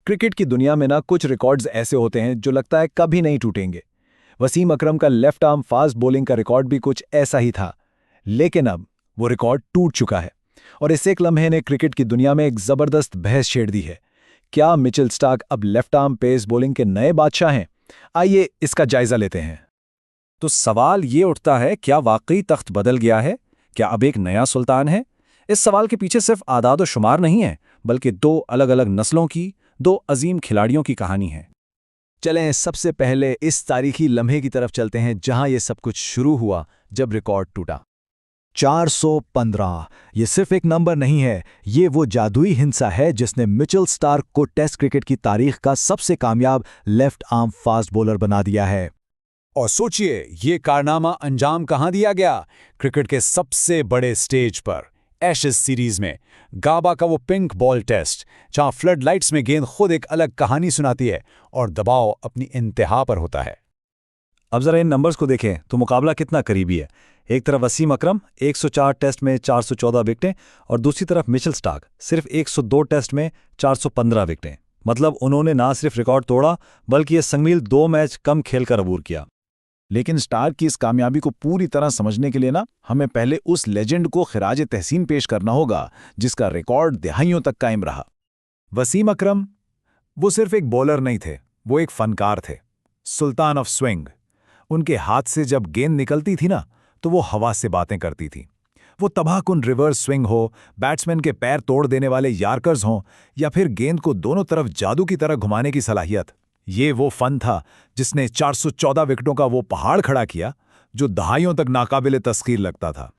Cricket की दुनिया में ना कुछ रिकॉर्ड्स ऐसे होते हैं जो लगता है कभी नहीं टूटेंगे। वसीम अकरम का लेफ्ट आर्म फास्ट बॉलिंग का रिकॉर्ड भी कुछ ऐसा ही था, लेकिन अब वो रिकॉर्ड टूट चुका है और इस एक लम्हे ने क्रिकेट की दुनिया में एक जबरदस्त बहस छेड़ दी है। क्या मिचेल स्टार्क अब लेफ्ट आर्म पेस बॉलिंग के नए बादशाह हैं? आइए इसका जायजा लेते हैं। तो सवाल ये उठता है, क्या वाकई तख्त बदल गया है? क्या अब एक नया सुल्तान है? इस सवाल के पीछे सिर्फ आदाद और शुमार नहीं है, बल्कि दो अलग अलग नस्लों की, दो अजीम खिलाड़ियों की कहानी है। चलें सबसे पहले इस तारीखी लम्हे की तरफ चलते हैं जहां ये सब कुछ शुरू हुआ, जब रिकॉर्ड टूटा। 415 ये सिर्फ एक नंबर नहीं है, ये वो जादुई हिंसा है जिसने मिचेल स्टार्क को टेस्ट क्रिकेट की तारीख का सबसे कामयाब लेफ्ट आर्म फास्ट बॉलर बना दिया है। और सोचिए, ये कारनामा अंजाम कहां दिया गया? क्रिकेट के सबसे बड़े स्टेज पर, एशेज सीरीज में, गाबा का वो पिंक बॉल टेस्ट, जहां फ्लड लाइट्स में गेंद खुद एक अलग कहानी सुनाती है और दबाव अपनी इंतहा पर होता है। अब जरा इन नंबर्स को देखें तो मुकाबला कितना करीबी है। एक तरफ वसीम अकरम 104 टेस्ट में 414 विकेटें और दूसरी तरफ मिचेल स्टार्क सिर्फ 102 टेस्ट में 415 विकेटें। मतलब उन्होंने ना सिर्फ रिकॉर्ड तोड़ा, बल्कि ये संगमील 2 मैच कम खेलकर अबूर किया। लेकिन स्टार्क की इस कामयाबी को पूरी तरह समझने के लिए ना हमें पहले उस लेजेंड को खिराज तहसीन पेश करना होगा जिसका रिकॉर्ड दहाइयों तक कायम रहा। वसीम अकरम वो सिर्फ एक बॉलर नहीं थे, वो एक फनकार थे, सुल्तान ऑफ स्विंग। उनके हाथ से जब गेंद निकलती थी ना, तो वो हवा से बातें करती थी। वो तबाहकुन रिवर्स स्विंग हो, बैट्समैन के पैर तोड़ देने वाले यार्कर्स हों, या फिर गेंद को दोनों तरफ जादू की तरह घुमाने की सलाहियत, ये वो फन था जिसने 414 विकेटों का वो पहाड़ खड़ा किया जो दहाइयों तक नाकाबिले तस्खीर लगता था।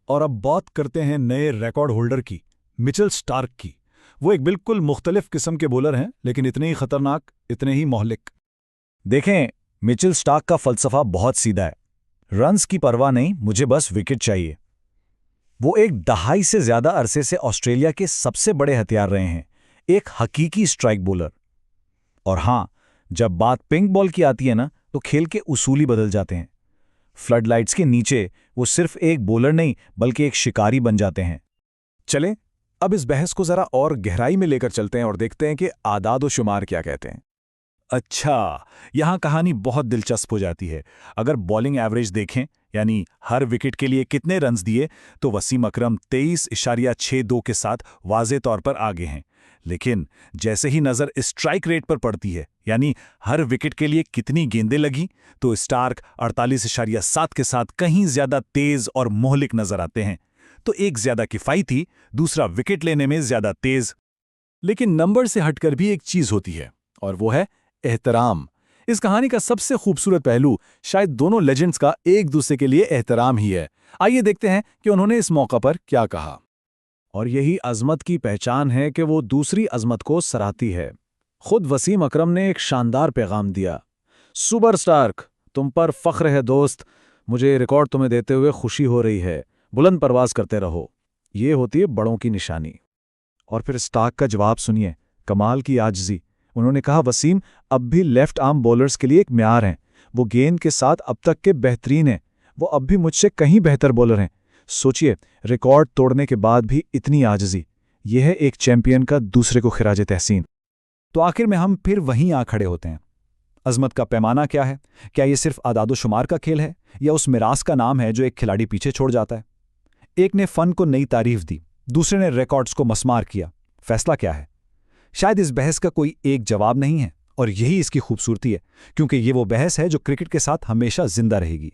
और अब बात करते हैं नए रिकॉर्ड होल्डर की, मिचेल स्टार्क की। वो एक बिल्कुल मुख्तलिफ किस्म के बॉलर हैं, लेकिन इतने ही खतरनाक, इतने ही मोहलिक। देखें, मिचेल स्टार्क का फलसफा बहुत सीधा है। रन्स की परवाह नहीं, मुझे बस विकेट चाहिए। वो एक दहाई से ज्यादा अरसे से ऑस्ट्रेलिया के सबसे बड़े हथियार रहे हैं, एक हकीकी स्ट्राइक बॉलर। और हां, जब बात पिंक बॉल की आती है ना, तो खेल के उसूल ही बदल जाते हैं। फ्लड लाइट्स के नीचे वो सिर्फ एक बॉलर नहीं, बल्कि एक शिकारी बन जाते हैं। चलें अब इस बहस को जरा और गहराई में लेकर चलते हैं और देखते हैं कि आदाद व शुमार क्या कहते हैं। अच्छा, यहां कहानी बहुत दिलचस्प हो जाती है। अगर बॉलिंग एवरेज देखें, यानी हर विकेट के लिए कितने रन्स दिए, तो वसीम अकरम 23.62 के साथ वाज़े तौर पर आगे हैं। लेकिन जैसे ही नज़र स्ट्राइक रेट पर पड़ती है, यानी हर विकेट के लिए कितनी गेंदें लगी, तो स्टार्क 48.7 के साथ कहीं ज्यादा तेज और मोहलिक नजर आते हैं। तो एक ज्यादा किफायती, दूसरा विकेट लेने में ज्यादा तेज। लेकिन नंबर से हटकर भी एक चीज होती है, और वो है एहतराम। इस कहानी का सबसे खूबसूरत पहलू शायद दोनों लेजेंड्स का एक दूसरे के लिए एहतराम ही है। आइए देखते हैं कि उन्होंने इस मौका पर क्या कहा। और यही अजमत की पहचान है कि वो दूसरी अजमत को सराहती है। खुद वसीम अकरम ने एक शानदार पैगाम दिया, सुपर स्टार्क, तुम पर फख्र है दोस्त, मुझे रिकॉर्ड तुम्हें देते हुए खुशी हो रही है, बुलंद परवाज करते रहो। ये होती है बड़ों की निशानी। और फिर स्टार्क का जवाब सुनिए, कमाल की आजिज़ी। उन्होंने कहा, वसीम अब भी लेफ्ट आर्म बॉलर्स के लिए एक म्यार हैं। वो गेंद के साथ अब तक के बेहतरीन हैं। वो अब भी मुझसे कहीं बेहतर बॉलर हैं। सोचिए, रिकॉर्ड तोड़ने के बाद भी इतनी आजिज़ी। यह है एक चैंपियन का दूसरे को खिराज तहसीन। तो आखिर में हम फिर वहीं आ खड़े होते हैं। अजमत का पैमाना क्या है? क्या ये सिर्फ आदाद शुमार का खेल है, या उस मिरास का नाम है जो एक खिलाड़ी पीछे छोड़ जाता है? एक ने फन को नई तारीफ दी, दूसरे ने रिकॉर्ड्स को मस्मार किया। फैसला क्या है? शायद इस बहस का कोई एक जवाब नहीं है, और यही इसकी खूबसूरती है, क्योंकि ये वो बहस है जो क्रिकेट के साथ हमेशा जिंदा रहेगी।